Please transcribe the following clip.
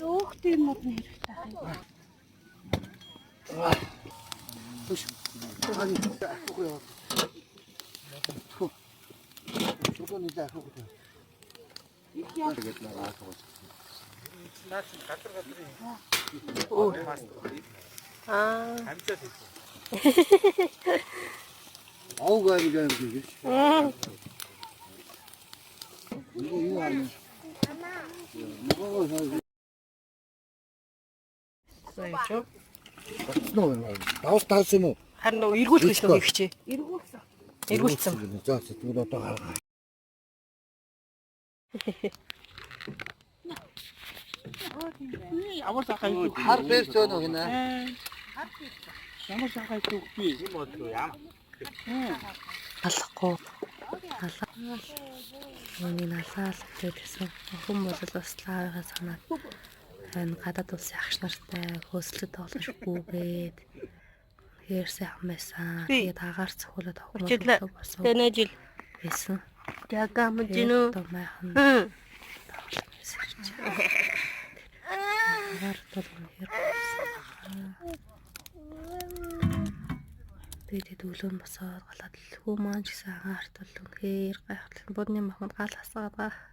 Өөх тийм мод нэр таах юм. Push. Hadi. Koyalım. Şuradan bir daha koyalım. Avu galiba gelmiş. İyi var mı? Соёо. Давс таасан юм уу? Харин нөгөө эргүүлэх гэж нөгөө ихчээ. Эргүүлсэн. За тэгвэл одоо хараа. Ямар сахай дүү. Хар версион уу гинэ? Ямар сахай дүү би. юм уу яам. Алахгүй. Үүнийг алаал гэсэн. Охин бол бас лаавыгаа санаад энэ гадаад улсын агш нартай хөөслөд тоглошгүйгээд хэр сайхан байсан. Тэгээд агаар цохиулаад авах болсон. Тэнэ жил. Байсан. Яга мжинүү. Томайхан. Агаар бол хэр тэгээд өглөө нь босоод галаад хүү маань ч гэсэн агаарт бол үнэхээр гайхалтай. Будны маханд гал хасаад байгаа.